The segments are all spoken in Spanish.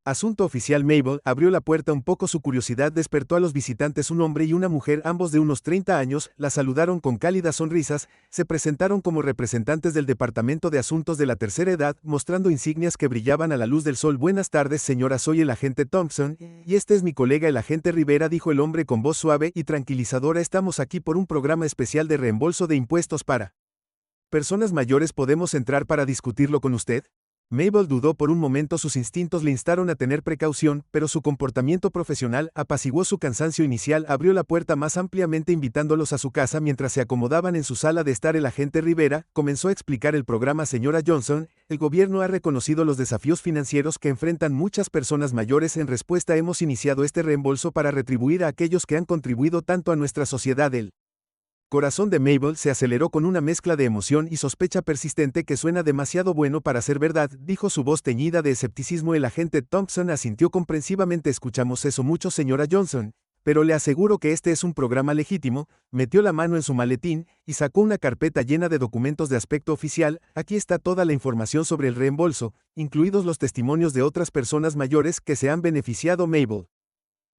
Asunto oficial. Mabel abrió la puerta un poco. Su curiosidad despertó a los visitantes. Un hombre y una mujer, ambos de unos 30 años, la saludaron con cálidas sonrisas. Se presentaron como representantes del Departamento de Asuntos de la Tercera Edad, mostrando insignias que brillaban a la luz del sol. Buenas tardes, señora, soy el agente Thompson, y este es mi colega el agente Rivera, dijo el hombre con voz suave y tranquilizadora. Estamos aquí por un programa especial de reembolso de impuestos para personas mayores. ¿Podemos entrar para discutirlo con usted? Mabel dudó por un momento. Sus instintos le instaron a tener precaución, pero su comportamiento profesional apaciguó su cansancio inicial. Abrió la puerta más ampliamente invitándolos a su casa. Mientras se acomodaban en su sala de estar, el agente Rivera comenzó a explicar el programa. Señora Johnson, el gobierno ha reconocido los desafíos financieros que enfrentan muchas personas mayores. En respuesta, hemos iniciado este reembolso para retribuir a aquellos que han contribuido tanto a nuestra sociedad. El corazón de Mabel se aceleró con una mezcla de emoción y sospecha persistente. Que suena demasiado bueno para ser verdad, dijo, su voz teñida de escepticismo. El agente Thompson asintió comprensivamente. Escuchamos eso mucho, señora Johnson, pero le aseguro que este es un programa legítimo. Metió la mano en su maletín y sacó una carpeta llena de documentos de aspecto oficial. Aquí está toda la información sobre el reembolso, incluidos los testimonios de otras personas mayores que se han beneficiado. Mabel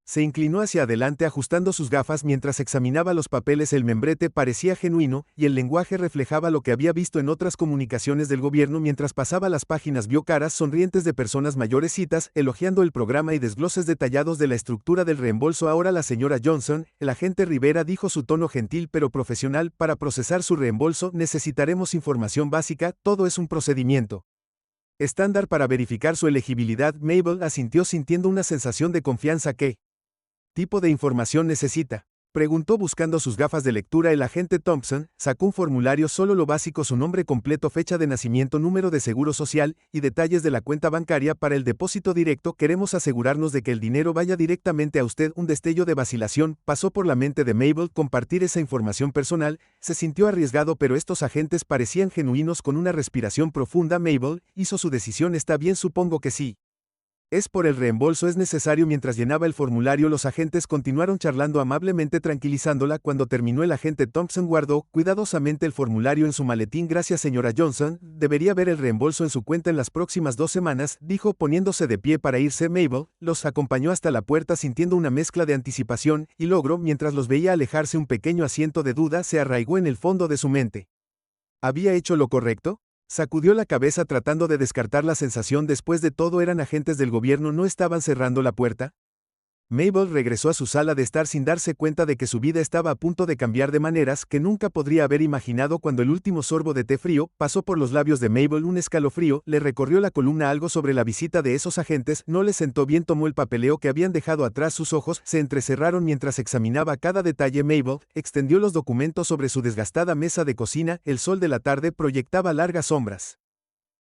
se inclinó hacia adelante ajustando sus gafas mientras examinaba los papeles. El membrete parecía genuino, y el lenguaje reflejaba lo que había visto en otras comunicaciones del gobierno. Mientras pasaba las páginas, vio caras sonrientes de personas mayores, citas elogiando el programa y desgloses detallados de la estructura del reembolso. Ahora la señora Johnson, el agente Rivera dijo, su tono gentil pero profesional, para procesar su reembolso necesitaremos información básica. Todo es un procedimiento estándar para verificar su elegibilidad. Mabel asintió sintiendo una sensación de confianza. ¿Qué tipo de información necesita?, preguntó buscando sus gafas de lectura. El agente Thompson sacó un formulario. Solo lo básico: su nombre completo, fecha de nacimiento, número de seguro social y detalles de la cuenta bancaria para el depósito directo. Queremos asegurarnos de que el dinero vaya directamente a usted. Un destello de vacilación pasó por la mente de Mabel. Compartir esa información personal se sintió arriesgado, pero estos agentes parecían genuinos. Con una respiración profunda, Mabel hizo su decisión. Está bien, supongo que sí. Es por el reembolso, es necesario. Mientras llenaba el formulario, los agentes continuaron charlando amablemente, tranquilizándola. Cuando terminó, el agente Thompson guardó cuidadosamente el formulario en su maletín. Gracias, señora Johnson, debería ver el reembolso en su cuenta en las próximas 2 semanas, dijo poniéndose de pie para irse. Mabel los acompañó hasta la puerta sintiendo una mezcla de anticipación y logro. Mientras los veía alejarse, un pequeño asiento de duda se arraigó en el fondo de su mente. ¿Había hecho lo correcto? Sacudió la cabeza tratando de descartar la sensación. Después de todo, eran agentes del gobierno, ¿no estaban cerrando la puerta? Mabel regresó a su sala de estar sin darse cuenta de que su vida estaba a punto de cambiar de maneras que nunca podría haber imaginado. Cuando el último sorbo de té frío pasó por los labios de Mabel, un escalofrío le recorrió la columna. Algo sobre la visita de esos agentes no le sentó bien. Tomó el papeleo que habían dejado atrás. Sus ojos se entrecerraron mientras examinaba cada detalle. Mabel extendió los documentos sobre su desgastada mesa de cocina. El sol de la tarde proyectaba largas sombras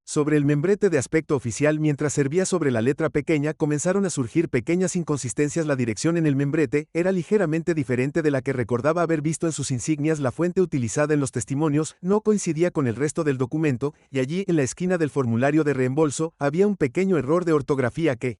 sobre el membrete de aspecto oficial. Mientras servía sobre la letra pequeña, comenzaron a surgir pequeñas inconsistencias. La dirección en el membrete era ligeramente diferente de la que recordaba haber visto en sus insignias. La fuente utilizada en los testimonios no coincidía con el resto del documento, y allí, en la esquina del formulario de reembolso, había un pequeño error de ortografía que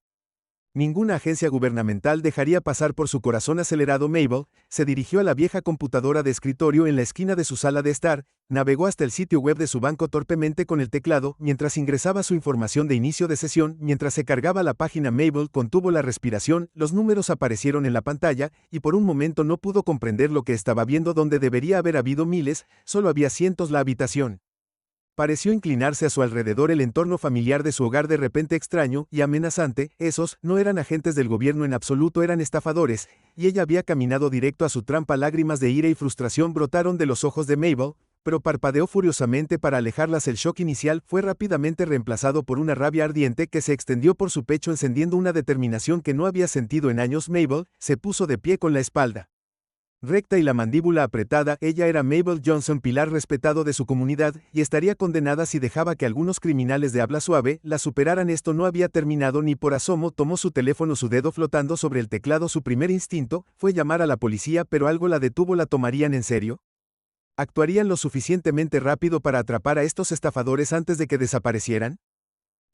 ninguna agencia gubernamental dejaría pasar por su corazón acelerado. Mabel se dirigió a la vieja computadora de escritorio en la esquina de su sala de estar, navegó hasta el sitio web de su banco torpemente con el teclado mientras ingresaba su información de inicio de sesión. Mientras se cargaba la página, Mabel contuvo la respiración. Los números aparecieron en la pantalla, y por un momento no pudo comprender lo que estaba viendo. Donde debería haber habido miles, solo había cientos. La habitación pareció inclinarse a su alrededor. El entorno familiar de su hogar de repente extraño y amenazante. Esos no eran agentes del gobierno en absoluto, eran estafadores, y ella había caminado directo a su trampa. Lágrimas de ira y frustración brotaron de los ojos de Mabel, pero parpadeó furiosamente para alejarlas. El shock inicial fue rápidamente reemplazado por una rabia ardiente que se extendió por su pecho, encendiendo una determinación que no había sentido en años. Mabel se puso de pie con la espalda recta y la mandíbula apretada. Ella era Mabel Johnson, pilar respetado de su comunidad, y estaría condenada si dejaba que algunos criminales de habla suave la superaran. Esto no había terminado ni por asomo. Tomó su teléfono, su dedo flotando sobre el teclado. Su primer instinto fue llamar a la policía, pero algo la detuvo. ¿La tomarían en serio? ¿Actuarían lo suficientemente rápido para atrapar a estos estafadores antes de que desaparecieran?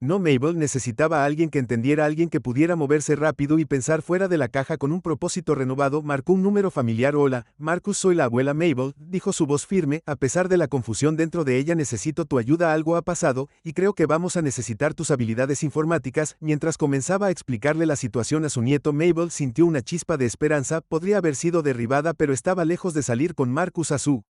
No, Mabel necesitaba a alguien que entendiera, a alguien que pudiera moverse rápido y pensar fuera de la caja con un propósito renovado. Marcó un número familiar. Hola, Marcus, soy la abuela Mabel, dijo su voz firme, a pesar de la confusión dentro de ella. Necesito tu ayuda, algo ha pasado, y creo que vamos a necesitar tus habilidades informáticas. Mientras comenzaba a explicarle la situación a su nieto, Mabel sintió una chispa de esperanza. Podría haber sido derribada, pero estaba lejos de salir con Marcus a su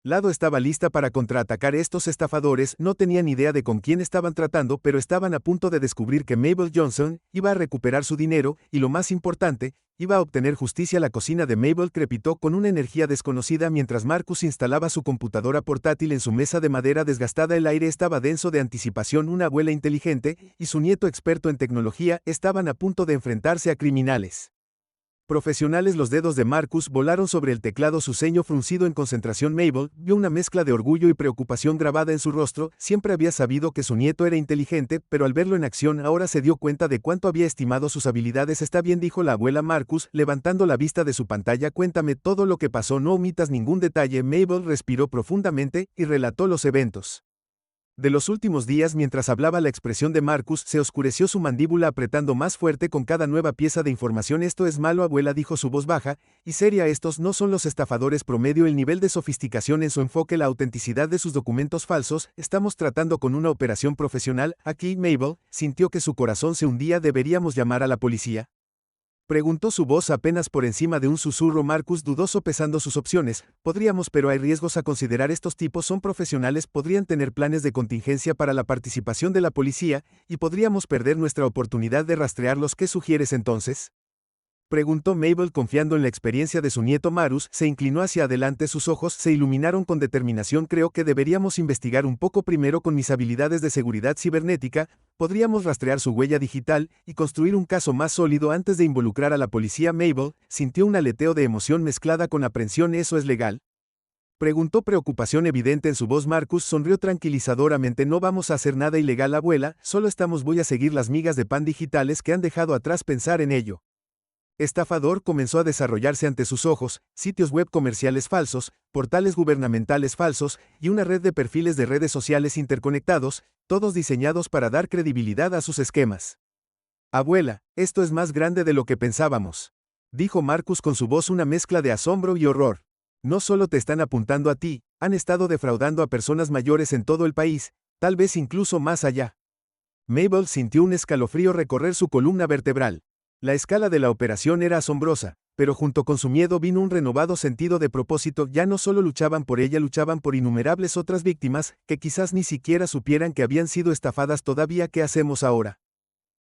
lado. Estaba lista para contraatacar. Estos estafadores no tenían idea de con quién estaban tratando, pero estaban a punto de descubrir que Mabel Johnson iba a recuperar su dinero, y lo más importante, iba a obtener justicia. La cocina de Mabel crepitó con una energía desconocida mientras Marcus instalaba su computadora portátil en su mesa de madera desgastada. El aire estaba denso de anticipación. Una abuela inteligente y su nieto experto en tecnología estaban a punto de enfrentarse a criminales profesionales. Los dedos de Marcus volaron sobre el teclado, su ceño fruncido en concentración. Mabel vio una mezcla de orgullo y preocupación grabada en su rostro. Siempre había sabido que su nieto era inteligente, pero al verlo en acción ahora se dio cuenta de cuánto había estimado sus habilidades. Está bien, dijo la abuela Marcus, levantando la vista de su pantalla. Cuéntame todo lo que pasó, no omitas ningún detalle. Mabel respiró profundamente y relató los eventos de los últimos días. Mientras hablaba, la expresión de Marcus se oscureció, su mandíbula apretando más fuerte con cada nueva pieza de información. Esto es malo, abuela, dijo su voz baja y seria. Estos no son los estafadores promedio. El nivel de sofisticación en su enfoque, la autenticidad de sus documentos falsos. Estamos tratando con una operación profesional. Aquí, Mabel sintió que su corazón se hundía. ¿Deberíamos llamar a la policía?, preguntó, su voz apenas por encima de un susurro. Marcus dudó, sopesando sus opciones. Podríamos, pero hay riesgos a considerar. Estos tipos son profesionales, podrían tener planes de contingencia para la participación de la policía, y podríamos perder nuestra oportunidad de rastrearlos. ¿Qué sugieres entonces?, preguntó Mabel, confiando en la experiencia de su nieto. Marcus se inclinó hacia adelante, sus ojos se iluminaron con determinación. Creo que deberíamos investigar un poco primero. Con mis habilidades de seguridad cibernética, podríamos rastrear su huella digital y construir un caso más sólido antes de involucrar a la policía. Mabel sintió un aleteo de emoción mezclada con aprensión. ¿Eso es legal?, preguntó, preocupación evidente en su voz. Marcus sonrió tranquilizadoramente. No vamos a hacer nada ilegal, abuela, solo voy a seguir las migas de pan digitales que han dejado atrás. Pensar en ello. Estafador comenzó a desarrollarse ante sus ojos: sitios web comerciales falsos, portales gubernamentales falsos y una red de perfiles de redes sociales interconectados, todos diseñados para dar credibilidad a sus esquemas. Abuela, esto es más grande de lo que pensábamos, dijo Marcus con su voz una mezcla de asombro y horror. No solo te están apuntando a ti, han estado defraudando a personas mayores en todo el país, tal vez incluso más allá. Mabel sintió un escalofrío recorrer su columna vertebral. La escala de la operación era asombrosa, pero junto con su miedo vino un renovado sentido de propósito. Ya no solo luchaban por ella, luchaban por innumerables otras víctimas, que quizás ni siquiera supieran que habían sido estafadas todavía. ¿Qué hacemos ahora?,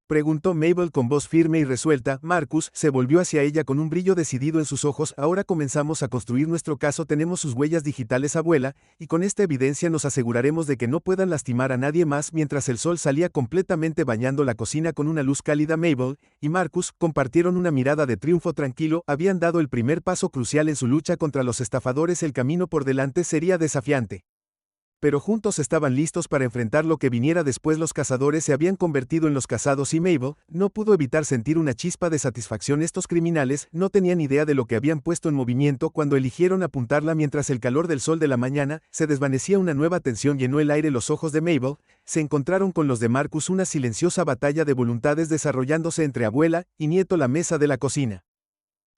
preguntó Mabel con voz firme y resuelta. Marcus se volvió hacia ella con un brillo decidido en sus ojos. Ahora comenzamos a construir nuestro caso. Tenemos sus huellas digitales, abuela, y con esta evidencia nos aseguraremos de que no puedan lastimar a nadie más. Mientras el sol salía completamente bañando la cocina con una luz cálida, Mabel y Marcus compartieron una mirada de triunfo. Tranquilo, habían dado el primer paso crucial en su lucha contra los estafadores. El camino por delante sería desafiante, pero juntos estaban listos para enfrentar lo que viniera después. Los cazadores se habían convertido en los cazados y Mabel no pudo evitar sentir una chispa de satisfacción. Estos criminales no tenían idea de lo que habían puesto en movimiento cuando eligieron apuntarla. Mientras el calor del sol de la mañana se desvanecía, una nueva tensión llenó el aire. Los ojos de Mabel se encontraron con los de Marcus, una silenciosa batalla de voluntades desarrollándose entre abuela y nieto. La mesa de la cocina,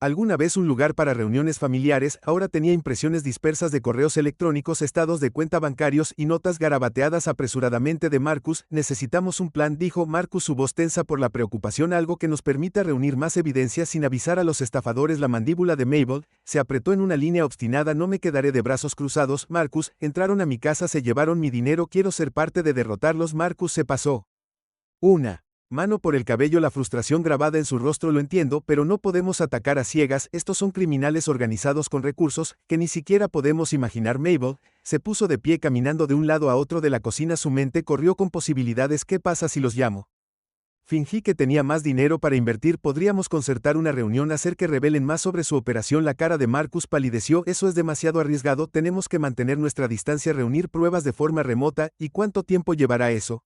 alguna vez un lugar para reuniones familiares, ahora tenía impresiones dispersas de correos electrónicos, estados de cuenta bancarios y notas garabateadas apresuradamente de Marcus. Necesitamos un plan, dijo Marcus, su voz tensa por la preocupación, algo que nos permita reunir más evidencia sin avisar a los estafadores. La mandíbula de Mabel se apretó en una línea obstinada. No me quedaré de brazos cruzados, Marcus. Entraron a mi casa, se llevaron mi dinero, quiero ser parte de derrotarlos. Marcus se pasó una mano por el cabello, la frustración grabada en su rostro. Lo entiendo, pero no podemos atacar a ciegas. Estos son criminales organizados con recursos que ni siquiera podemos imaginar. Mabel se puso de pie, caminando de un lado a otro de la cocina. Su mente corrió con posibilidades. ¿Qué pasa si los llamo? Fingí que tenía más dinero para invertir. Podríamos concertar una reunión, hacer que revelen más sobre su operación. La cara de Marcus palideció. Eso es demasiado arriesgado. Tenemos que mantener nuestra distancia, reunir pruebas de forma remota. ¿Y cuánto tiempo llevará eso?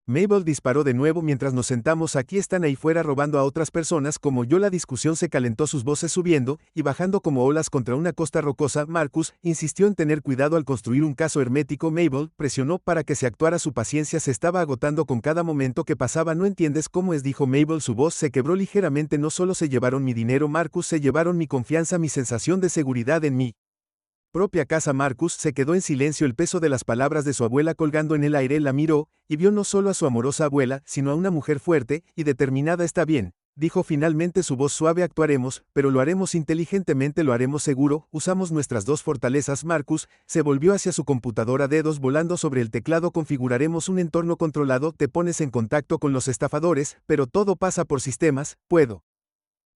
Mabel disparó de nuevo mientras nos sentamos. Aquí están ahí fuera robando a otras personas como yo. La discusión se calentó, sus voces subiendo y bajando como olas contra una costa rocosa. Marcus insistió en tener cuidado al construir un caso hermético. Mabel presionó para que se actuara. Su paciencia se estaba agotando con cada momento que pasaba. No entiendes cómo es, dijo Mabel. Su voz se quebró ligeramente. No solo se llevaron mi dinero, Marcus, se llevaron mi confianza, mi sensación de seguridad en mí propia casa. Marcus se quedó en silencio, el peso de las palabras de su abuela colgando en el aire. La miró, y vio no solo a su amorosa abuela, sino a una mujer fuerte y determinada. Está bien, dijo finalmente, su voz suave. Actuaremos, pero lo haremos inteligentemente, lo haremos seguro, usamos nuestras dos fortalezas. Marcus se volvió hacia su computadora, dedos volando sobre el teclado. Configuraremos un entorno controlado, te pones en contacto con los estafadores, pero todo pasa por sistemas. Puedo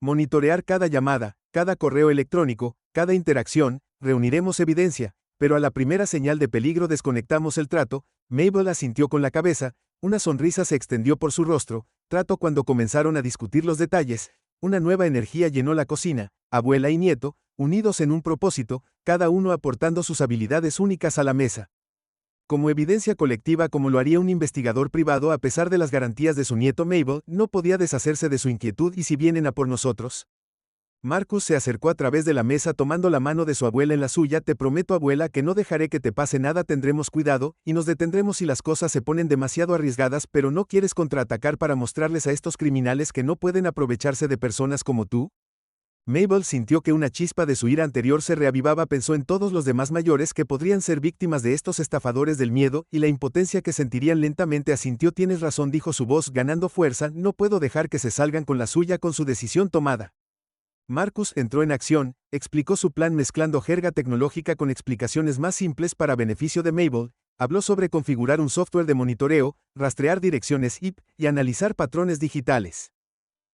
monitorear cada llamada, cada correo electrónico, cada interacción. Reuniremos evidencia, pero a la primera señal de peligro desconectamos el trato. Mabel asintió con la cabeza, una sonrisa se extendió por su rostro. Trato. Cuando comenzaron a discutir los detalles, una nueva energía llenó la cocina, abuela y nieto, unidos en un propósito, cada uno aportando sus habilidades únicas a la mesa. Como evidencia colectiva, como lo haría un investigador privado. A pesar de las garantías de su nieto, Mabel no podía deshacerse de su inquietud. ¿Y si vienen a por nosotros? Marcus se acercó a través de la mesa tomando la mano de su abuela en la suya. Te prometo, abuela, que no dejaré que te pase nada, tendremos cuidado, y nos detendremos si las cosas se ponen demasiado arriesgadas. Pero ¿no quieres contraatacar para mostrarles a estos criminales que no pueden aprovecharse de personas como tú? Mabel sintió que una chispa de su ira anterior se reavivaba. Pensó en todos los demás mayores que podrían ser víctimas de estos estafadores, del miedo y la impotencia que sentirían. Lentamente asintió. Tienes razón, dijo su voz ganando fuerza, no puedo dejar que se salgan con la suya. Con su decisión tomada, Marcus entró en acción, explicó su plan mezclando jerga tecnológica con explicaciones más simples para beneficio de Mabel. Habló sobre configurar un software de monitoreo, rastrear direcciones IP y analizar patrones digitales.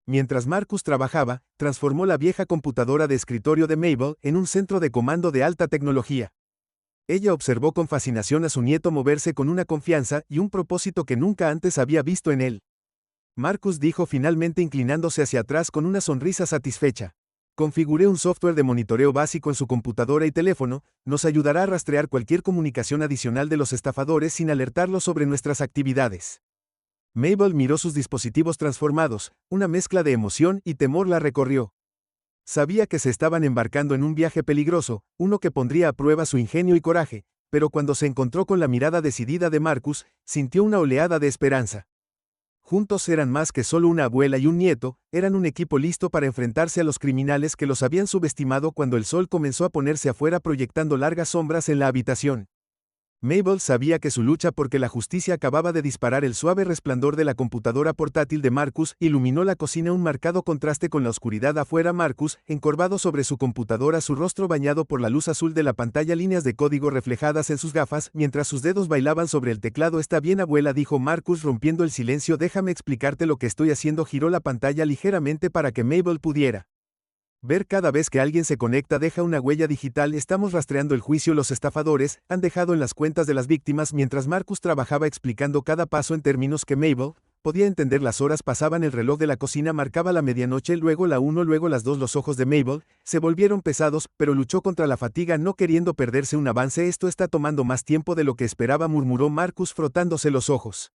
Mientras Marcus trabajaba, transformó la vieja computadora de escritorio de Mabel en un centro de comando de alta tecnología. Ella observó con fascinación a su nieto moverse con una confianza y un propósito que nunca antes había visto en él. Marcus dijo finalmente, inclinándose hacia atrás con una sonrisa satisfecha. Configuré un software de monitoreo básico en su computadora y teléfono, nos ayudará a rastrear cualquier comunicación adicional de los estafadores sin alertarlos sobre nuestras actividades. Mabel miró sus dispositivos transformados, una mezcla de emoción y temor la recorrió. Sabía que se estaban embarcando en un viaje peligroso, uno que pondría a prueba su ingenio y coraje, pero cuando se encontró con la mirada decidida de Marcus, sintió una oleada de esperanza. Juntos eran más que solo una abuela y un nieto, eran un equipo listo para enfrentarse a los criminales que los habían subestimado. Cuando el sol comenzó a ponerse afuera proyectando largas sombras en la habitación, Mabel sabía que su lucha porque la justicia acababa de disparar. El suave resplandor de la computadora portátil de Marcus iluminó la cocina, un marcado contraste con la oscuridad afuera. Marcus, encorvado sobre su computadora, su rostro bañado por la luz azul de la pantalla, líneas de código reflejadas en sus gafas, mientras sus dedos bailaban sobre el teclado. Está bien, abuela, dijo Marcus rompiendo el silencio, déjame explicarte lo que estoy haciendo. Giró la pantalla ligeramente para que Mabel pudiera ver. Cada vez que alguien se conecta deja una huella digital. Estamos rastreando el juicio. Los estafadores han dejado en las cuentas de las víctimas. Mientras Marcus trabajaba explicando cada paso en términos que Mabel podía entender, las horas pasaban. El reloj de la cocina marcaba la medianoche, luego la 1, luego las 2. Los ojos de Mabel se volvieron pesados, pero luchó contra la fatiga, no queriendo perderse un avance. Esto está tomando más tiempo de lo que esperaba, murmuró Marcus frotándose los ojos.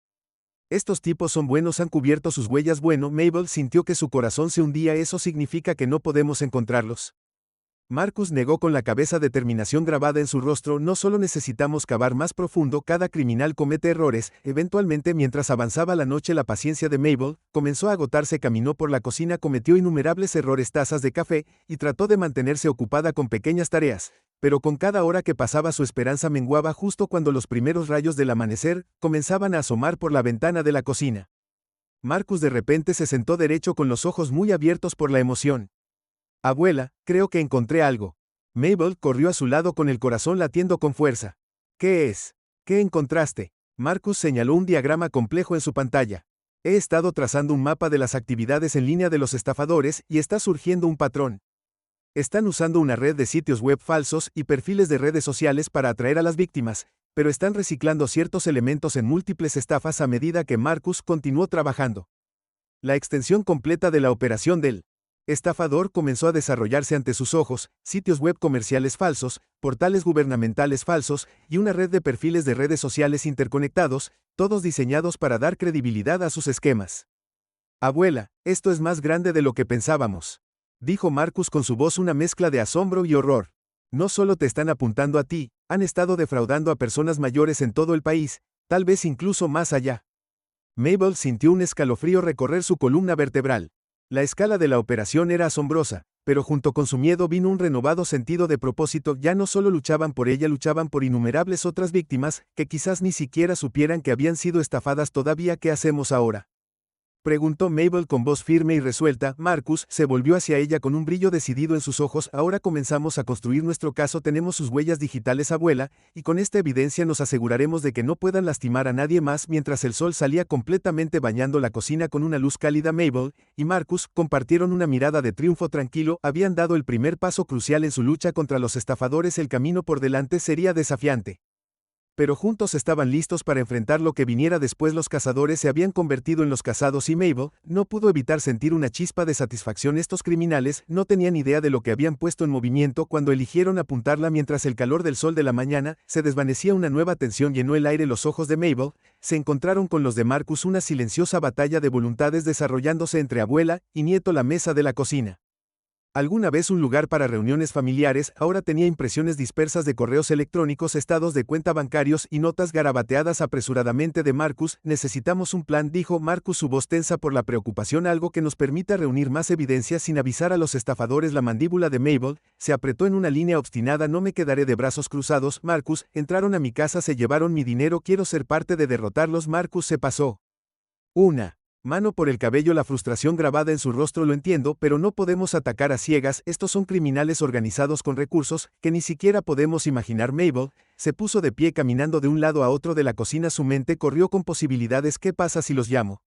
Estos tipos son buenos, han cubierto sus huellas. Bueno, Mabel sintió que su corazón se hundía. ¿Eso significa que no podemos encontrarlos? Marcus negó con la cabeza, determinación grabada en su rostro. No solo necesitamos cavar más profundo, cada criminal comete errores. Eventualmente, mientras avanzaba la noche, la paciencia de Mabel comenzó a agotarse. Caminó por la cocina, cometió innumerables errores, tazas de café, y trató de mantenerse ocupada con pequeñas tareas. Pero con cada hora que pasaba su esperanza menguaba. Justo cuando los primeros rayos del amanecer comenzaban a asomar por la ventana de la cocina, Marcus de repente se sentó derecho con los ojos muy abiertos por la emoción. Abuela, creo que encontré algo. Mabel corrió a su lado con el corazón latiendo con fuerza. ¿Qué es? ¿Qué encontraste? Marcus señaló un diagrama complejo en su pantalla. He estado trazando un mapa de las actividades en línea de los estafadores y está surgiendo un patrón. Están usando una red de sitios web falsos y perfiles de redes sociales para atraer a las víctimas, pero están reciclando ciertos elementos en múltiples estafas a medida que Marcus continuó trabajando. La extensión completa de la operación del Estafador comenzó a desarrollarse ante sus ojos, sitios web comerciales falsos, portales gubernamentales falsos y una red de perfiles de redes sociales interconectados, todos diseñados para dar credibilidad a sus esquemas. Abuela, esto es más grande de lo que pensábamos, dijo Marcus con su voz una mezcla de asombro y horror. No solo te están apuntando a ti, han estado defraudando a personas mayores en todo el país, tal vez incluso más allá. Mabel sintió un escalofrío recorrer su columna vertebral. La escala de la operación era asombrosa, pero junto con su miedo vino un renovado sentido de propósito. Ya no solo luchaban por ella, luchaban por innumerables otras víctimas, que quizás ni siquiera supieran que habían sido estafadas todavía. ¿Qué hacemos ahora?, preguntó Mabel con voz firme y resuelta. Marcus se volvió hacia ella con un brillo decidido en sus ojos. Ahora comenzamos a construir nuestro caso. Tenemos sus huellas digitales, abuela, y con esta evidencia nos aseguraremos de que no puedan lastimar a nadie más. Mientras el sol salía completamente bañando la cocina con una luz cálida, Mabel y Marcus compartieron una mirada de triunfo tranquilo. Habían dado el primer paso crucial en su lucha contra los estafadores. El camino por delante sería desafiante, pero juntos estaban listos para enfrentar lo que viniera después. Los cazadores se habían convertido en los cazados y Mabel no pudo evitar sentir una chispa de satisfacción. Estos criminales no tenían idea de lo que habían puesto en movimiento cuando eligieron apuntarla. Mientras el calor del sol de la mañana se desvanecía, una nueva tensión llenó el aire. Los ojos de Mabel se encontraron con los de Marcus, una silenciosa batalla de voluntades desarrollándose entre abuela y nieto. La mesa de la cocina, alguna vez un lugar para reuniones familiares, ahora tenía impresiones dispersas de correos electrónicos, estados de cuenta bancarios y notas garabateadas apresuradamente de Marcus. Necesitamos un plan, dijo Marcus, su voz tensa por la preocupación, algo que nos permita reunir más evidencia sin avisar a los estafadores. La mandíbula de Mabel se apretó en una línea obstinada. No me quedaré de brazos cruzados. Marcus, entraron a mi casa, se llevaron mi dinero, quiero ser parte de derrotarlos. Marcus se pasó una mano por el cabello, la frustración grabada en su rostro. Lo entiendo, pero no podemos atacar a ciegas. Estos son criminales organizados con recursos que ni siquiera podemos imaginar. Mabel se puso de pie caminando de un lado a otro de la cocina. Su mente corrió con posibilidades. ¿Qué pasa si los llamo?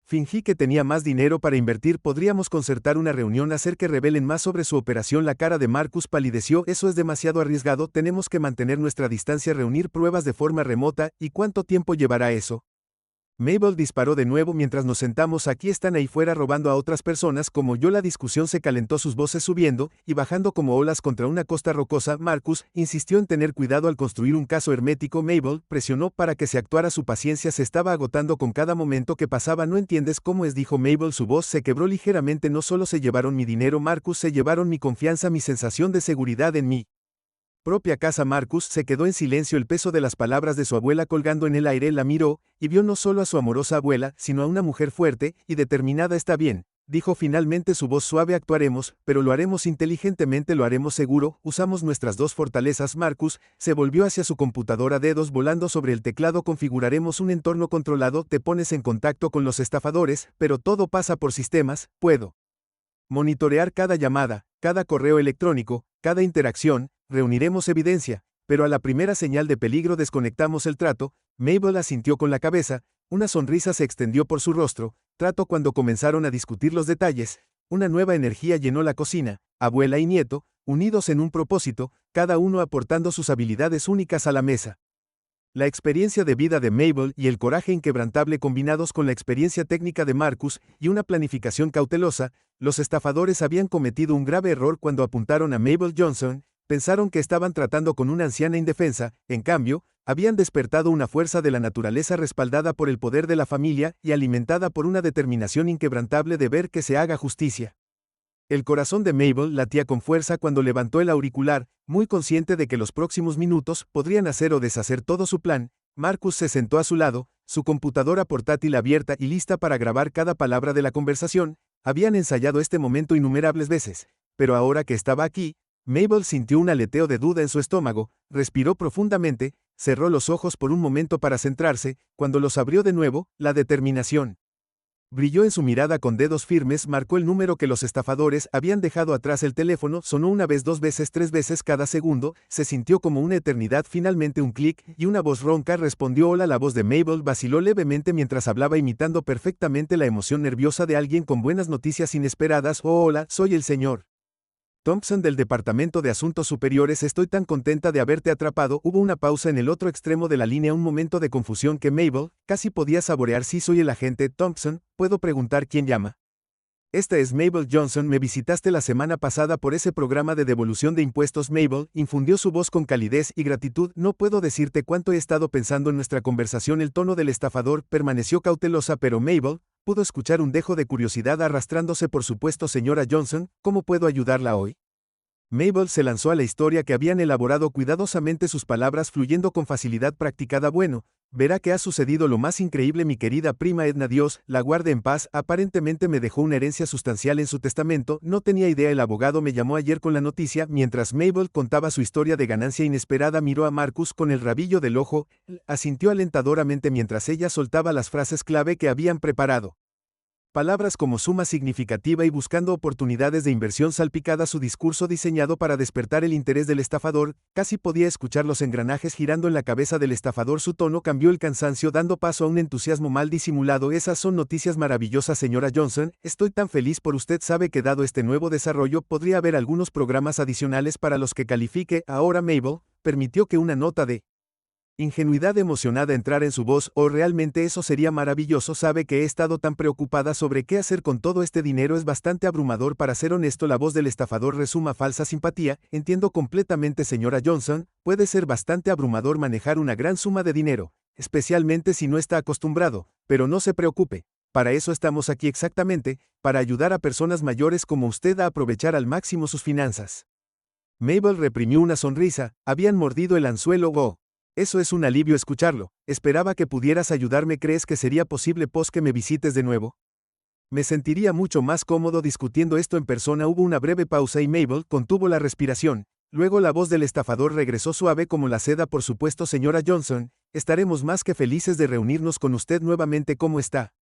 Fingí que tenía más dinero para invertir. Podríamos concertar una reunión, hacer que revelen más sobre su operación. La cara de Marcus palideció. Eso es demasiado arriesgado. Tenemos que mantener nuestra distancia, reunir pruebas de forma remota. ¿Y cuánto tiempo llevará eso? Mabel disparó de nuevo. Mientras nos sentamos aquí, están ahí fuera robando a otras personas como yo. La discusión se calentó, sus voces subiendo y bajando como olas contra una costa rocosa. Marcus insistió en tener cuidado al construir un caso hermético. Mabel presionó para que se actuara. Su paciencia se estaba agotando con cada momento que pasaba. No entiendes cómo es, dijo Mabel. Su voz se quebró ligeramente. No solo se llevaron mi dinero, Marcus, se llevaron mi confianza, mi sensación de seguridad en mí propia casa. Marcus se quedó en silencio, el peso de las palabras de su abuela colgando en el aire. La miró y vio no solo a su amorosa abuela, sino a una mujer fuerte y determinada. Está bien, dijo finalmente, su voz suave. Actuaremos, pero lo haremos inteligentemente, lo haremos seguro. Usamos nuestras dos fortalezas. Marcus se volvió hacia su computadora, dedos volando sobre el teclado. Configuraremos un entorno controlado. Te pones en contacto con los estafadores, pero todo pasa por sistemas. Puedo monitorear cada llamada, cada correo electrónico, cada interacción. Reuniremos evidencia, pero a la primera señal de peligro desconectamos el trato. Mabel asintió con la cabeza, una sonrisa se extendió por su rostro. Trato. Cuando comenzaron a discutir los detalles, una nueva energía llenó la cocina. Abuela y nieto, unidos en un propósito, cada uno aportando sus habilidades únicas a la mesa. La experiencia de vida de Mabel y el coraje inquebrantable combinados con la experiencia técnica de Marcus y una planificación cautelosa, los estafadores habían cometido un grave error cuando apuntaron a Mabel Johnson. Pensaron que estaban tratando con una anciana indefensa. En cambio, habían despertado una fuerza de la naturaleza respaldada por el poder de la familia y alimentada por una determinación inquebrantable de ver que se haga justicia. El corazón de Mabel latía con fuerza cuando levantó el auricular, muy consciente de que los próximos minutos podrían hacer o deshacer todo su plan. Marcus se sentó a su lado, su computadora portátil abierta y lista para grabar cada palabra de la conversación. Habían ensayado este momento innumerables veces, pero ahora que estaba aquí, Mabel sintió un aleteo de duda en su estómago, respiró profundamente, cerró los ojos por un momento para centrarse. Cuando los abrió de nuevo, la determinación brilló en su mirada. Con dedos firmes marcó el número que los estafadores habían dejado atrás. El teléfono sonó una vez, dos veces, tres veces cada segundo. Se sintió como una eternidad. Finalmente un clic y una voz ronca respondió. Hola. La voz de Mabel vaciló levemente mientras hablaba, imitando perfectamente la emoción nerviosa de alguien con buenas noticias inesperadas. Oh, hola, soy el señor Thompson del Departamento de Asuntos Superiores. Estoy tan contenta de haberte atrapado. Hubo una pausa en el otro extremo de la línea, un momento de confusión que Mabel casi podía saborear. Sí, soy el agente Thompson. ¿Puedo preguntar quién llama? Esta es Mabel Johnson. Me visitaste la semana pasada por ese programa de devolución de impuestos. Mabel infundió su voz con calidez y gratitud. No puedo decirte cuánto he estado pensando en nuestra conversación. El tono del estafador permaneció cautelosa, pero Mabel pudo escuchar un dejo de curiosidad arrastrándose. Por supuesto, señora Johnson, ¿cómo puedo ayudarla hoy? Mabel se lanzó a la historia que habían elaborado cuidadosamente, sus palabras fluyendo con facilidad practicada. Bueno, verá que ha sucedido lo más increíble. Mi querida prima Edna, Dios la guarde en paz, aparentemente me dejó una herencia sustancial en su testamento. No tenía idea. El abogado me llamó ayer con la noticia. Mientras Mabel contaba su historia de ganancia inesperada, miró a Marcus con el rabillo del ojo, asintió alentadoramente mientras ella soltaba las frases clave que habían preparado. Palabras como suma significativa y buscando oportunidades de inversión salpicada su discurso diseñado para despertar el interés del estafador. Casi podía escuchar los engranajes girando en la cabeza del estafador. Su tono cambió el cansancio dando paso a un entusiasmo mal disimulado. Esas son noticias maravillosas, señora Johnson. Estoy tan feliz por usted. Sabe que dado este nuevo desarrollo podría haber algunos programas adicionales para los que califique. Ahora Mabel permitió que una nota de ingenuidad emocionada entrara en su voz. Oh, realmente eso sería maravilloso. Sabe que he estado tan preocupada sobre qué hacer con todo este dinero. Es bastante abrumador, para ser honesto. La voz del estafador resuma falsa simpatía. Entiendo completamente, señora Johnson, puede ser bastante abrumador manejar una gran suma de dinero, especialmente si no está acostumbrado, pero no se preocupe. Para eso estamos aquí exactamente, para ayudar a personas mayores como usted a aprovechar al máximo sus finanzas. Mabel reprimió una sonrisa. Habían mordido el anzuelo. Oh. Eso es un alivio escucharlo. Esperaba que pudieras ayudarme. ¿Crees que sería posible que me visites de nuevo? Me sentiría mucho más cómodo discutiendo esto en persona. Hubo una breve pausa y Mabel contuvo la respiración. Luego la voz del estafador regresó suave como la seda. Por supuesto, señora Johnson, estaremos más que felices de reunirnos con usted nuevamente. ¿Cómo está?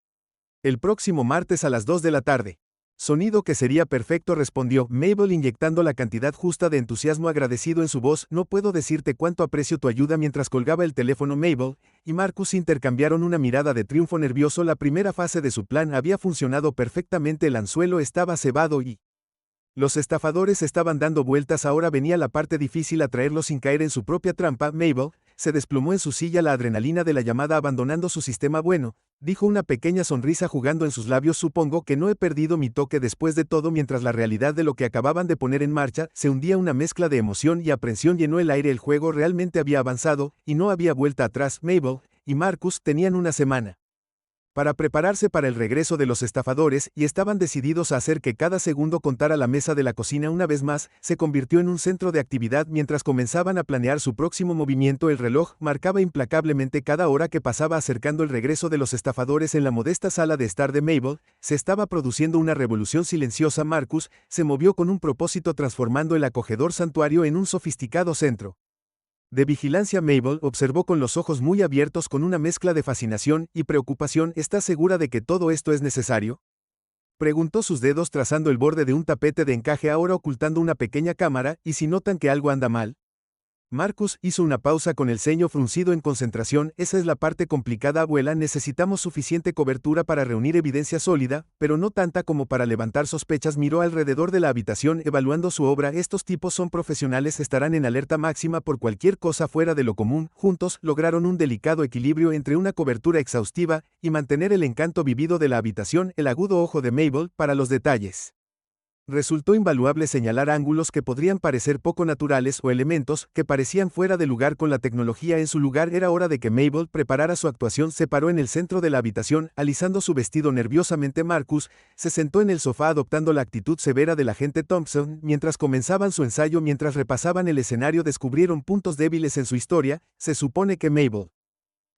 El próximo martes a las 2 de la tarde. Sonido que sería perfecto, respondió Mabel inyectando la cantidad justa de entusiasmo agradecido en su voz. No puedo decirte cuánto aprecio tu ayuda. Mientras colgaba el teléfono, Mabel y Marcus intercambiaron una mirada de triunfo nervioso. La primera fase de su plan había funcionado perfectamente. El anzuelo estaba cebado y los estafadores estaban dando vueltas. Ahora venía la parte difícil: atraerlos sin caer en su propia trampa. Mabel se desplomó en su silla, la adrenalina de la llamada abandonando su sistema. Bueno, dijo, una pequeña sonrisa jugando en sus labios. Supongo que no he perdido mi toque después de todo. Mientras la realidad de lo que acababan de poner en marcha se hundía, una mezcla de emoción y aprensión llenó el aire. El juego realmente había avanzado y no había vuelta atrás. Mabel y Marcus tenían una semana para prepararse para el regreso de los estafadores, y estaban decididos a hacer que cada segundo contara. La mesa de la cocina una vez más se convirtió en un centro de actividad. Mientras comenzaban a planear su próximo movimiento, el reloj marcaba implacablemente cada hora que pasaba acercando el regreso de los estafadores. En la modesta sala de estar de Mabel se estaba produciendo una revolución silenciosa. Marcus se movió con un propósito, transformando el acogedor santuario en un sofisticado centro de vigilancia. Mabel observó con los ojos muy abiertos, con una mezcla de fascinación y preocupación. ¿Estás segura de que todo esto es necesario?, preguntó, sus dedos trazando el borde de un tapete de encaje ahora ocultando una pequeña cámara. ¿Y si notan que algo anda mal? Marcus hizo una pausa con el ceño fruncido en concentración. Esa es la parte complicada, abuela. Necesitamos suficiente cobertura para reunir evidencia sólida, pero no tanta como para levantar sospechas. Miró alrededor de la habitación evaluando su obra. Estos tipos son profesionales, estarán en alerta máxima por cualquier cosa fuera de lo común. Juntos lograron un delicado equilibrio entre una cobertura exhaustiva y mantener el encanto vivido de la habitación. El agudo ojo de Mabel para los detalles resultó invaluable. Señalar ángulos que podrían parecer poco naturales o elementos que parecían fuera de lugar con la tecnología en su lugar. Era hora de que Mabel preparara su actuación. Se paró en el centro de la habitación, alisando su vestido nerviosamente. Marcus se sentó en el sofá adoptando la actitud severa del agente Thompson. Mientras comenzaban su ensayo, mientras repasaban el escenario, descubrieron puntos débiles en su historia. Se supone que Mabel,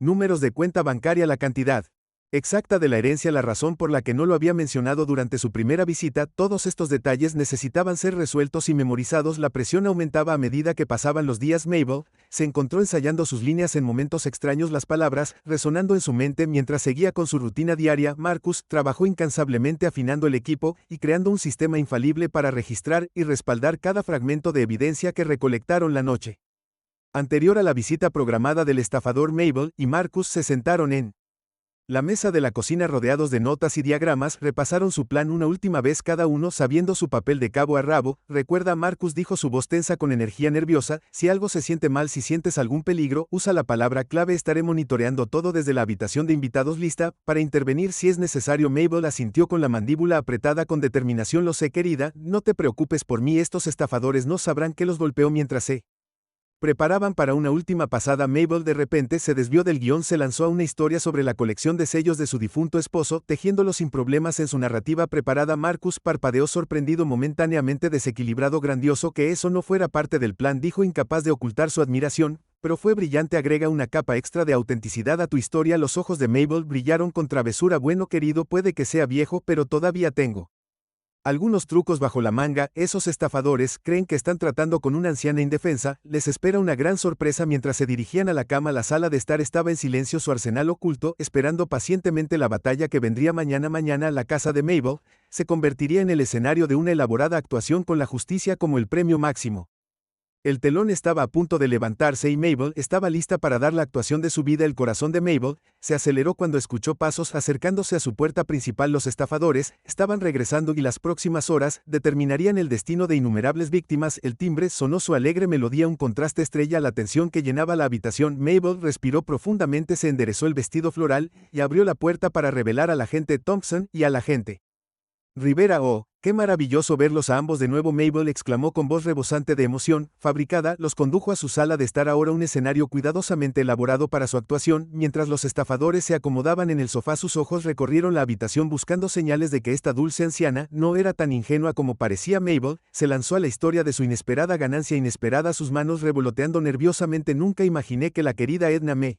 números de cuenta bancaria, la cantidad exacta de la herencia, la razón por la que no lo había mencionado durante su primera visita. Todos estos detalles necesitaban ser resueltos y memorizados. La presión aumentaba a medida que pasaban los días. Mabel se encontró ensayando sus líneas en momentos extraños, las palabras resonando en su mente mientras seguía con su rutina diaria. Marcus trabajó incansablemente afinando el equipo y creando un sistema infalible para registrar y respaldar cada fragmento de evidencia que recolectaron la noche anterior a la visita programada del estafador. Mabel y Marcus se sentaron en La mesa de la cocina rodeados de notas y diagramas repasaron su plan una última vez cada uno sabiendo su papel de cabo a rabo. Recuerda, Marcus, dijo su voz tensa con energía nerviosa, si algo se siente mal, si sientes algún peligro, usa la palabra clave, estaré monitoreando todo desde la habitación de invitados, lista para intervenir si es necesario. Mabel asintió con la mandíbula apretada con determinación. Lo sé, querida, no te preocupes por mí, estos estafadores no sabrán que los golpeó mientras se preparaban para una última pasada. Mabel de repente se desvió del guión, se lanzó a una historia sobre la colección de sellos de su difunto esposo, tejiéndolo sin problemas en su narrativa preparada. Marcus parpadeó sorprendido, momentáneamente desequilibrado. Grandioso que eso no fuera parte del plan, dijo, incapaz de ocultar su admiración, pero fue brillante, agrega una capa extra de autenticidad a tu historia. Los ojos de Mabel brillaron con travesura. Bueno, querido, puede que sea viejo, pero todavía tengo algunos trucos bajo la manga. Esos estafadores creen que están tratando con una anciana indefensa, les espera una gran sorpresa. Mientras se dirigían a la cama, la sala de estar estaba en silencio, su arsenal oculto, esperando pacientemente la batalla que vendría mañana. La casa de Mabel se convertiría en el escenario de una elaborada actuación con la justicia como el premio máximo. El telón estaba a punto de levantarse y Mabel estaba lista para dar la actuación de su vida. El corazón de Mabel se aceleró cuando escuchó pasos acercándose a su puerta principal. Los estafadores estaban regresando y las próximas horas determinarían el destino de innumerables víctimas. El timbre sonó, su alegre melodía un contraste estrella a la tensión que llenaba la habitación. Mabel respiró profundamente, se enderezó el vestido floral y abrió la puerta para revelar al agente Thompson y al agente Rivera. Oh, qué maravilloso verlos a ambos de nuevo, Mabel exclamó con voz rebosante de emoción. Fabricada, los condujo a su sala de estar, ahora un escenario cuidadosamente elaborado para su actuación. Mientras los estafadores se acomodaban en el sofá, sus ojos recorrieron la habitación buscando señales de que esta dulce anciana no era tan ingenua como parecía. Mabel se lanzó a la historia de su inesperada ganancia, inesperada, sus manos revoloteando nerviosamente. Nunca imaginé que la querida Edna me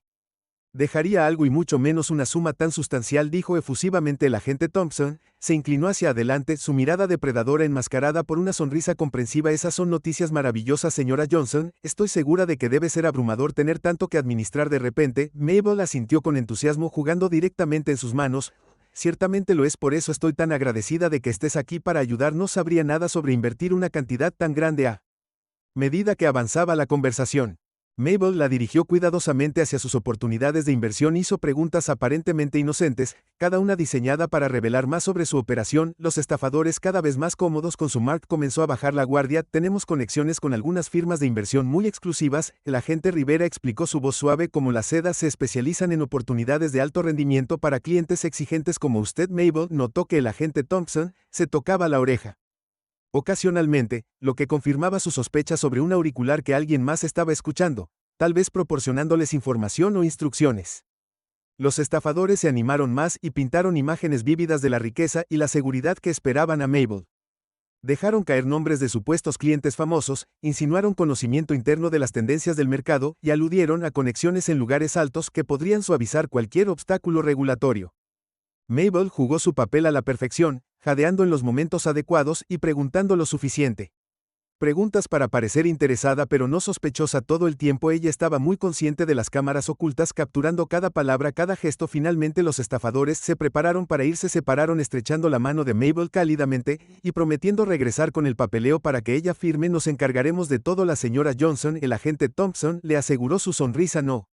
dejaría algo, y mucho menos una suma tan sustancial, dijo efusivamente el agente Thompson. Se inclinó hacia adelante, su mirada depredadora enmascarada por una sonrisa comprensiva. Esas son noticias maravillosas, señora Johnson, estoy segura de que debe ser abrumador tener tanto que administrar de repente. Mabel asintió con entusiasmo, jugando directamente en sus manos. Ciertamente lo es, por eso estoy tan agradecida de que estés aquí para ayudar. No sabría nada sobre invertir una cantidad tan grande. A medida que avanzaba la conversación, Mabel la dirigió cuidadosamente hacia sus oportunidades de inversión, hizo preguntas aparentemente inocentes, cada una diseñada para revelar más sobre su operación. Los estafadores, cada vez más cómodos con su mark, comenzó a bajar la guardia. Tenemos conexiones con algunas firmas de inversión muy exclusivas, el agente Rivera explicó, su voz suave como la seda, se especializan en oportunidades de alto rendimiento para clientes exigentes como usted. Mabel notó que el agente Thompson se tocaba la oreja ocasionalmente, lo que confirmaba sus sospechas sobre un auricular que alguien más estaba escuchando, tal vez proporcionándoles información o instrucciones. Los estafadores se animaron más y pintaron imágenes vívidas de la riqueza y la seguridad que esperaban a Mabel. Dejaron caer nombres de supuestos clientes famosos, insinuaron conocimiento interno de las tendencias del mercado y aludieron a conexiones en lugares altos que podrían suavizar cualquier obstáculo regulatorio. Mabel jugó su papel a la perfección, jadeando en los momentos adecuados y preguntando lo suficiente. Preguntas para parecer interesada pero no sospechosa todo el tiempo. Ella estaba muy consciente de las cámaras ocultas, capturando cada palabra, cada gesto. Finalmente los estafadores se prepararon para irse, separaron estrechando la mano de Mabel cálidamente y prometiendo regresar con el papeleo para que ella firme. Nos encargaremos de todo, la señora Johnson, el agente Thompson le aseguró, su sonrisa no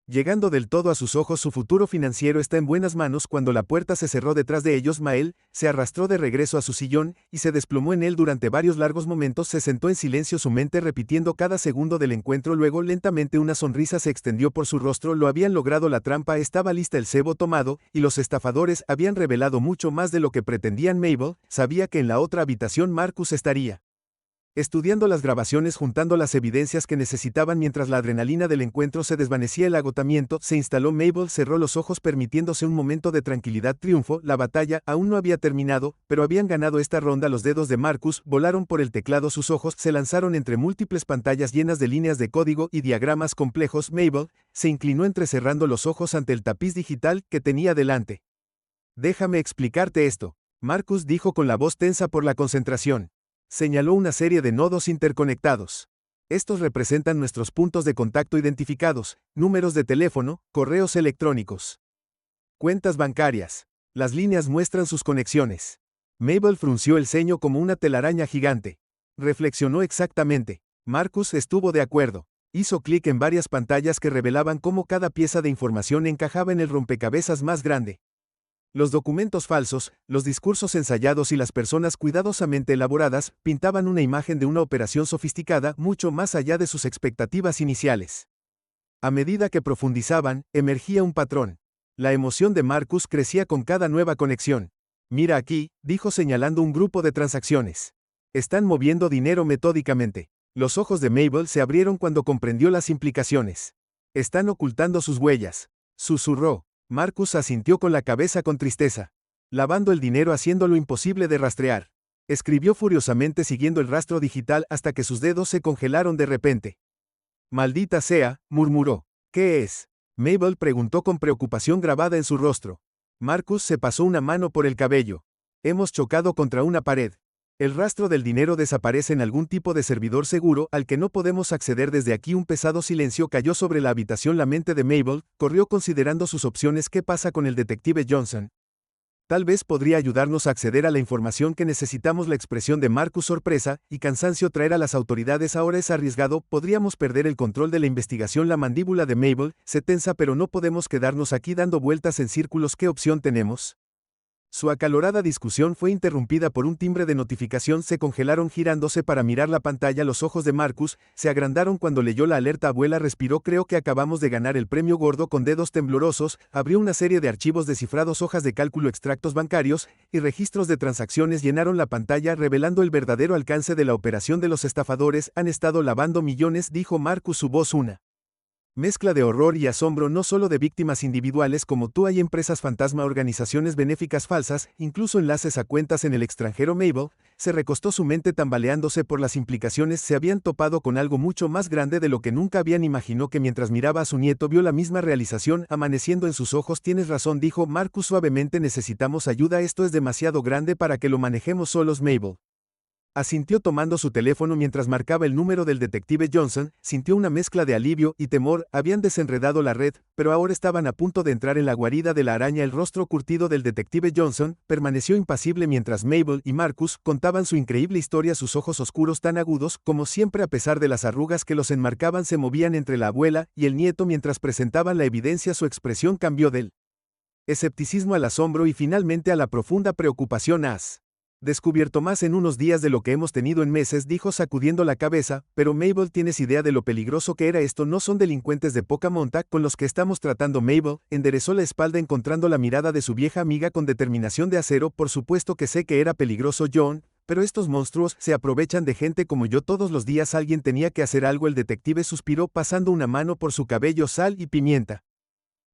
llegando del todo a sus ojos. Su futuro financiero está en buenas manos. Cuando la puerta se cerró detrás de ellos, Mabel se arrastró de regreso a su sillón y se desplomó en él durante varios largos momentos. Se sentó en silencio, su mente repitiendo cada segundo del encuentro. Luego lentamente una sonrisa se extendió por su rostro. Lo habían logrado, la trampa estaba lista, el cebo tomado, y los estafadores habían revelado mucho más de lo que pretendían. Mabel sabía que en la otra habitación Marcus estaría estudiando las grabaciones, juntando las evidencias que necesitaban. Mientras la adrenalina del encuentro se desvanecía, el agotamiento se instaló. Mabel cerró los ojos permitiéndose un momento de tranquilidad. Triunfo, la batalla aún no había terminado, pero habían ganado esta ronda. Los dedos de Marcus volaron por el teclado, sus ojos se lanzaron entre múltiples pantallas llenas de líneas de código y diagramas complejos. Mabel se inclinó entrecerrando los ojos ante el tapiz digital que tenía delante. Déjame explicarte esto, Marcus dijo con la voz tensa por la concentración. Señaló una serie de nodos interconectados. Estos representan nuestros puntos de contacto identificados, números de teléfono, correos electrónicos, cuentas bancarias. Las líneas muestran sus conexiones. Mabel frunció el ceño como una telaraña gigante. Reflexionó exactamente. Marcus estuvo de acuerdo. Hizo clic en varias pantallas que revelaban cómo cada pieza de información encajaba en el rompecabezas más grande. Los documentos falsos, los discursos ensayados y las personas cuidadosamente elaboradas pintaban una imagen de una operación sofisticada mucho más allá de sus expectativas iniciales. A medida que profundizaban, emergía un patrón. La emoción de Marcus crecía con cada nueva conexión. «Mira aquí», dijo señalando un grupo de transacciones. «Están moviendo dinero metódicamente». Los ojos de Mabel se abrieron cuando comprendió las implicaciones. «Están ocultando sus huellas», susurró. Marcus asintió con la cabeza con tristeza. «Lavando el dinero haciéndolo imposible de rastrear». Escribió furiosamente siguiendo el rastro digital hasta que sus dedos se congelaron de repente. «Maldita sea», murmuró. «¿Qué es?». Mabel preguntó con preocupación grabada en su rostro. Marcus se pasó una mano por el cabello. «Hemos chocado contra una pared. El rastro del dinero desaparece en algún tipo de servidor seguro al que no podemos acceder desde aquí». Un pesado silencio cayó sobre la habitación. La mente de Mabel corrió considerando sus opciones. ¿Qué pasa con el detective Johnson? Tal vez podría ayudarnos a acceder a la información que necesitamos. La expresión de Marcus, sorpresa y cansancio. Traer a las autoridades ahora es arriesgado, podríamos perder el control de la investigación. La mandíbula de Mabel se tensa. Pero no podemos quedarnos aquí dando vueltas en círculos. ¿Qué opción tenemos? Su acalorada discusión fue interrumpida por un timbre de notificación. Se congelaron girándose para mirar la pantalla. Los ojos de Marcus se agrandaron cuando leyó la alerta. Abuela respiró. «Creo que acabamos de ganar el premio gordo». Con dedos temblorosos, abrió una serie de archivos descifrados, hojas de cálculo, extractos bancarios y registros de transacciones llenaron la pantalla, revelando el verdadero alcance de la operación de los estafadores. «Han estado lavando millones», dijo Marcus, su voz una mezcla de horror y asombro. «No solo de víctimas individuales como tú, hay empresas fantasma, organizaciones benéficas falsas, incluso enlaces a cuentas en el extranjero». Mabel se recostó, su mente tambaleándose por las implicaciones. Se habían topado con algo mucho más grande de lo que nunca habían imaginado. Que mientras miraba a su nieto vio la misma realización amaneciendo en sus ojos. «Tienes razón», dijo Marcus suavemente. «Necesitamos ayuda. Esto es demasiado grande para que lo manejemos solos». Mabel asintió tomando su teléfono mientras marcaba el número del detective Johnson. Sintió una mezcla de alivio y temor. Habían desenredado la red, pero ahora estaban a punto de entrar en la guarida de la araña. El rostro curtido del detective Johnson permaneció impasible mientras Mabel y Marcus contaban su increíble historia. Sus ojos oscuros, tan agudos como siempre a pesar de las arrugas que los enmarcaban, se movían entre la abuela y el nieto mientras presentaban la evidencia. Su expresión cambió del escepticismo al asombro y finalmente a la profunda preocupación. «Has descubierto más en unos días de lo que hemos tenido en meses», dijo sacudiendo la cabeza. «Pero Mabel, ¿tienes idea de lo peligroso que era esto? No son delincuentes de poca monta con los que estamos tratando». Mabel enderezó la espalda encontrando la mirada de su vieja amiga con determinación de acero. «Por supuesto que sé que era peligroso, John, pero estos monstruos se aprovechan de gente como yo todos los días. Alguien tenía que hacer algo». El detective suspiró pasando una mano por su cabello. «Sal y pimienta».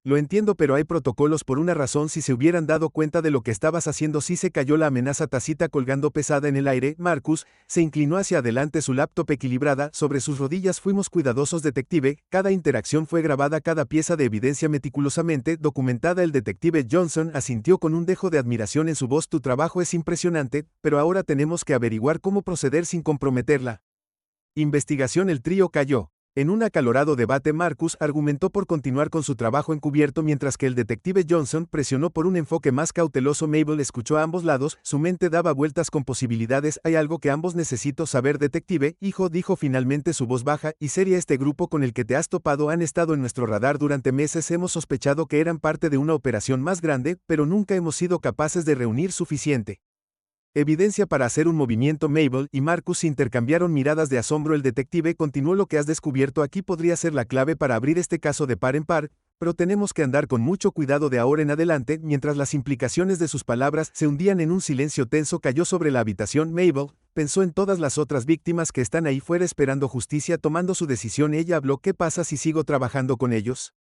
«Lo entiendo, pero hay protocolos por una razón. Si se hubieran dado cuenta de lo que estabas haciendo». Sí, se cayó la amenaza tácita colgando pesada en el aire. Marcus se inclinó hacia adelante, su laptop equilibrada sobre sus rodillas. «Fuimos cuidadosos, detective. Cada interacción fue grabada, cada pieza de evidencia meticulosamente documentada». El detective Johnson asintió con un dejo de admiración en su voz. «Tu trabajo es impresionante, pero ahora tenemos que averiguar cómo proceder sin comprometerla». Investigación. El trío cayó en un acalorado debate. Marcus argumentó por continuar con su trabajo encubierto mientras que el detective Johnson presionó por un enfoque más cauteloso. Mabel escuchó a ambos lados, su mente daba vueltas con posibilidades. «Hay algo que ambos necesito saber, detective, hijo», dijo finalmente, su voz baja y seria. «Este grupo con el que te has topado han estado en nuestro radar durante meses. Hemos sospechado que eran parte de una operación más grande, pero nunca hemos sido capaces de reunir suficiente evidencia para hacer un movimiento». Mabel y Marcus intercambiaron miradas de asombro. El detective continuó: «Lo que has descubierto aquí podría ser la clave para abrir este caso de par en par, pero tenemos que andar con mucho cuidado de ahora en adelante». Mientras las implicaciones de sus palabras se hundían en un silencio tenso cayó sobre la habitación. Mabel pensó en todas las otras víctimas que están ahí fuera esperando justicia, tomando su decisión. Ella habló: «¿Qué pasa si sigo trabajando con ellos?».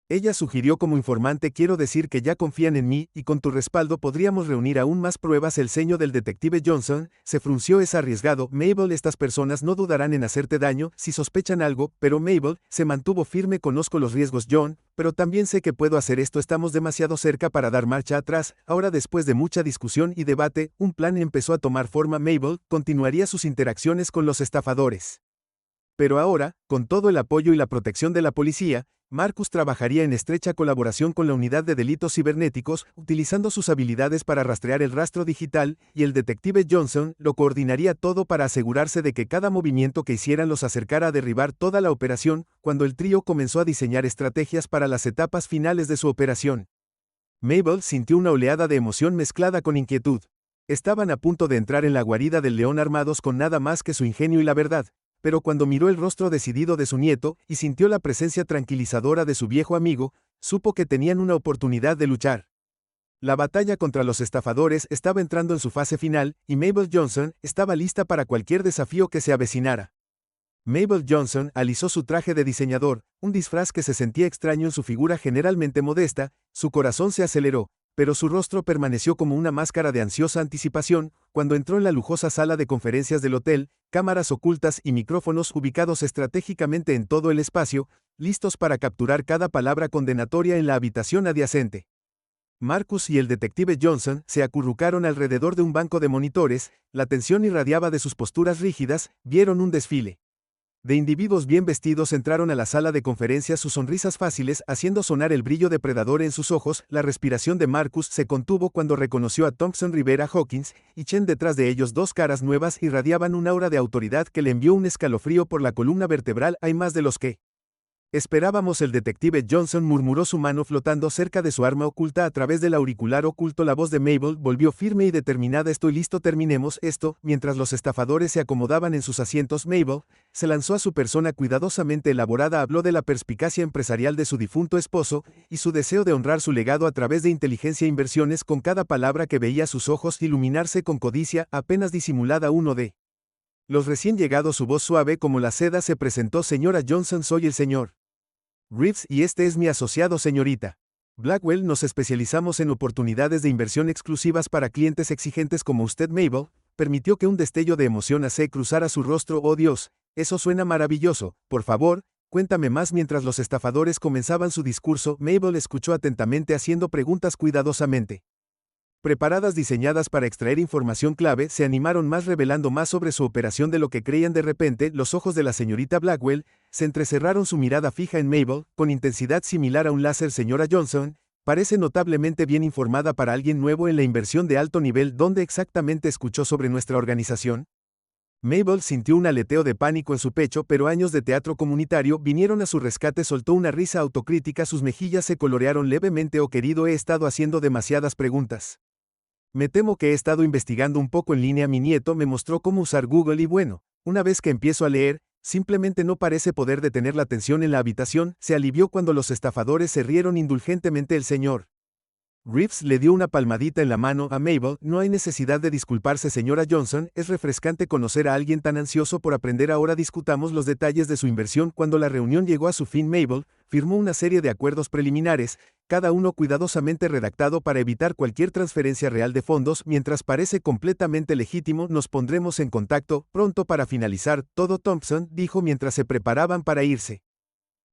Ella sugirió como informante: «Quiero decir que ya confían en mí, y con tu respaldo podríamos reunir aún más pruebas». El ceño del detective Johnson se frunció. «Es arriesgado, Mabel. Estas personas no dudarán en hacerte daño si sospechan algo». Pero Mabel se mantuvo firme: «Conozco los riesgos, John, pero también sé que puedo hacer esto. Estamos demasiado cerca para dar marcha atrás». Ahora, después de mucha discusión y debate, un plan empezó a tomar forma. Mabel continuaría sus interacciones con los estafadores, pero ahora, con todo el apoyo y la protección de la policía, Marcus trabajaría en estrecha colaboración con la unidad de delitos cibernéticos, utilizando sus habilidades para rastrear el rastro digital, y el detective Johnson lo coordinaría todo para asegurarse de que cada movimiento que hicieran los acercara a derribar toda la operación, cuando el trío comenzó a diseñar estrategias para las etapas finales de su operación. Mabel sintió una oleada de emoción mezclada con inquietud. Estaban a punto de entrar en la guarida del león armados con nada más que su ingenio y la verdad, pero cuando miró el rostro decidido de su nieto y sintió la presencia tranquilizadora de su viejo amigo, supo que tenían una oportunidad de luchar. La batalla contra los estafadores estaba entrando en su fase final, y Mabel Johnson estaba lista para cualquier desafío que se avecinara. Mabel Johnson alisó su traje de diseñador, un disfraz que se sentía extraño en su figura generalmente modesta. Su corazón se aceleró, pero su rostro permaneció como una máscara de ansiosa anticipación, cuando entró en la lujosa sala de conferencias del hotel, cámaras ocultas y micrófonos ubicados estratégicamente en todo el espacio, listos para capturar cada palabra condenatoria en la habitación adyacente. Marcus y el detective Johnson se acurrucaron alrededor de un banco de monitores, la tensión irradiaba de sus posturas rígidas, vieron un desfile de individuos bien vestidos entraron a la sala de conferencias, sus sonrisas fáciles haciendo sonar el brillo depredador en sus ojos. La respiración de Marcus se contuvo cuando reconoció a Thompson Rivera Hawkins y Chen detrás de ellos. Dos caras nuevas irradiaban un aura de autoridad que le envió un escalofrío por la columna vertebral. Hay más de los que esperábamos. El detective Johnson murmuró, su mano flotando cerca de su arma oculta a través del auricular oculto. La voz de Mabel volvió firme y determinada. Estoy listo, terminemos esto. Mientras los estafadores se acomodaban en sus asientos, Mabel se lanzó a su persona cuidadosamente elaborada. Habló de la perspicacia empresarial de su difunto esposo y su deseo de honrar su legado a través de inteligencia e inversiones. Con cada palabra que veía sus ojos iluminarse con codicia apenas disimulada. Uno de los recién llegados, su voz suave como la seda, se presentó. Señora Johnson, soy el señor Reeves y este es mi asociado, señorita Blackwell. Nos especializamos en oportunidades de inversión exclusivas para clientes exigentes como usted. Mabel permitió que un destello de emoción se cruzara su rostro. Oh Dios, eso suena maravilloso. Por favor, cuéntame más. Mientras los estafadores comenzaban su discurso, Mabel escuchó atentamente, haciendo preguntas cuidadosamente preparadas, diseñadas para extraer información clave. Se animaron más, revelando más sobre su operación de lo que creían. De repente, los ojos de la señorita Blackwell se entrecerraron, su mirada fija en Mabel, con intensidad similar a un láser. Señora Johnson, parece notablemente bien informada para alguien nuevo en la inversión de alto nivel. ¿Dónde exactamente escuchó sobre nuestra organización? Mabel sintió un aleteo de pánico en su pecho, pero años de teatro comunitario vinieron a su rescate. Soltó una risa autocrítica, sus mejillas se colorearon levemente. Oh querido, he estado haciendo demasiadas preguntas. Me temo que he estado investigando un poco en línea. Mi nieto me mostró cómo usar Google y bueno, una vez que empiezo a leer, simplemente no parece poder detener la tensión en la habitación. Se alivió cuando los estafadores se rieron indulgentemente. El señor Reeves le dio una palmadita en la mano a Mabel. No hay necesidad de disculparse, señora Johnson, es refrescante conocer a alguien tan ansioso por aprender. Ahora discutamos los detalles de su inversión. Cuando la reunión llegó a su fin, Mabel firmó una serie de acuerdos preliminares, cada uno cuidadosamente redactado para evitar cualquier transferencia real de fondos. Mientras parece completamente legítimo, nos pondremos en contacto pronto para finalizar todo, Thompson dijo mientras se preparaban para irse.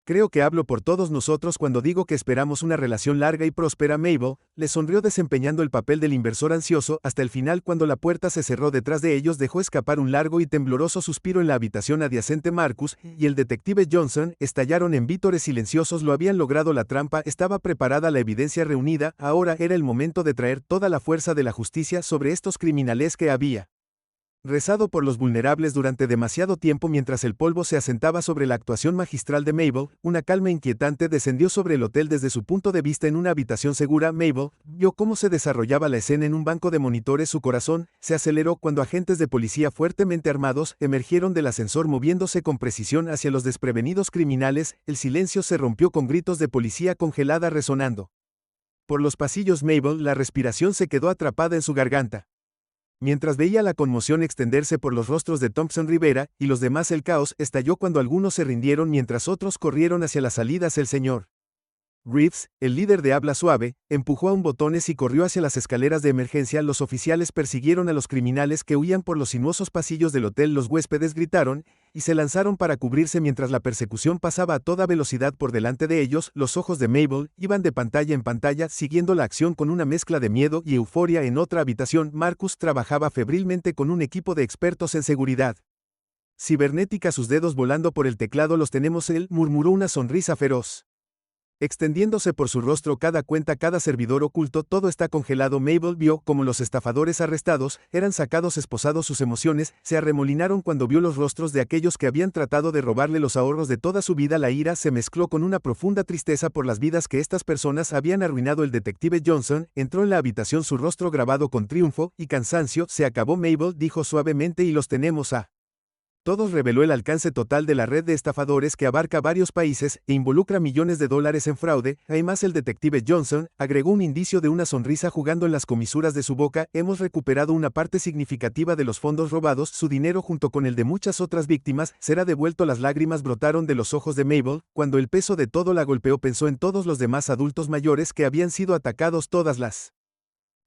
Creo que hablo por todos nosotros cuando digo que esperamos una relación larga y próspera. Mabel le sonrió desempeñando el papel del inversor ansioso hasta el final. Cuando la puerta se cerró detrás de ellos, dejó escapar un largo y tembloroso suspiro. En la habitación adyacente, Marcus y el detective Johnson estallaron en vítores silenciosos. Lo habían logrado, la trampa estaba preparada, la evidencia reunida. Ahora era el momento de traer toda la fuerza de la justicia sobre estos criminales que había rezado por los vulnerables durante demasiado tiempo. Mientras el polvo se asentaba sobre la actuación magistral de Mabel, una calma inquietante descendió sobre el hotel desde su punto de vista. En una habitación segura, Mabel vio cómo se desarrollaba la escena en un banco de monitores. Su corazón se aceleró cuando agentes de policía fuertemente armados emergieron del ascensor moviéndose con precisión hacia los desprevenidos criminales. El silencio se rompió con gritos de policía congelada resonando por los pasillos. Mabel, la respiración se quedó atrapada en su garganta. Mientras veía la conmoción extenderse por los rostros de Thompson Rivera y los demás, el caos estalló cuando algunos se rindieron mientras otros corrieron hacia las salidas. El señor Reeves, el líder de habla suave, empujó a un botones y corrió hacia las escaleras de emergencia. Los oficiales persiguieron a los criminales que huían por los sinuosos pasillos del hotel. Los huéspedes gritaron y se lanzaron para cubrirse mientras la persecución pasaba a toda velocidad por delante de ellos. Los ojos de Mabel iban de pantalla en pantalla, siguiendo la acción con una mezcla de miedo y euforia. En otra habitación, Marcus trabajaba febrilmente con un equipo de expertos en seguridad cibernética, sus dedos volando por el teclado. Los tenemos, él murmuró, una sonrisa feroz Extendiéndose por su rostro cada cuenta, cada servidor oculto, todo está congelado. Mabel vio como los estafadores arrestados eran sacados esposados. Sus emociones se arremolinaron cuando vio los rostros de aquellos que habían tratado de robarle los ahorros de toda su vida. La ira se mezcló con una profunda tristeza por las vidas que estas personas habían arruinado. El detective Johnson entró en la habitación, su rostro grabado con triunfo y cansancio. Se acabó, Mabel, dijo suavemente, y los tenemos a todos. Reveló el alcance total de la red de estafadores que abarca varios países e involucra millones de dólares en fraude. Además, el detective Johnson agregó un indicio de una sonrisa jugando en las comisuras de su boca. Hemos recuperado una parte significativa de los fondos robados. Su dinero, junto con el de muchas otras víctimas, será devuelto. Las lágrimas brotaron de los ojos de Mabel cuando el peso de todo la golpeó. Pensó en todos los demás adultos mayores que habían sido atacados, todas las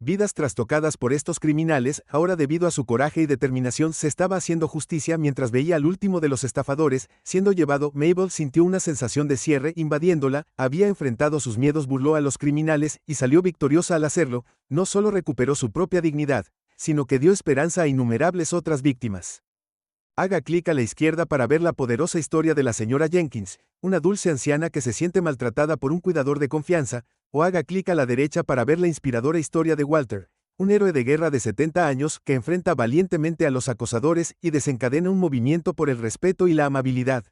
vidas trastocadas por estos criminales. Ahora, debido a su coraje y determinación, se estaba haciendo justicia. Mientras veía al último de los estafadores siendo llevado, Mabel sintió una sensación de cierre invadiéndola. Había enfrentado sus miedos, burló a los criminales y salió victoriosa al hacerlo. No solo recuperó su propia dignidad, sino que dio esperanza a innumerables otras víctimas. Haga clic a la izquierda para ver la poderosa historia de la señora Jenkins, una dulce anciana que se siente maltratada por un cuidador de confianza, o haga clic a la derecha para ver la inspiradora historia de Walter, un héroe de guerra de 70 años que enfrenta valientemente a los acosadores y desencadena un movimiento por el respeto y la amabilidad.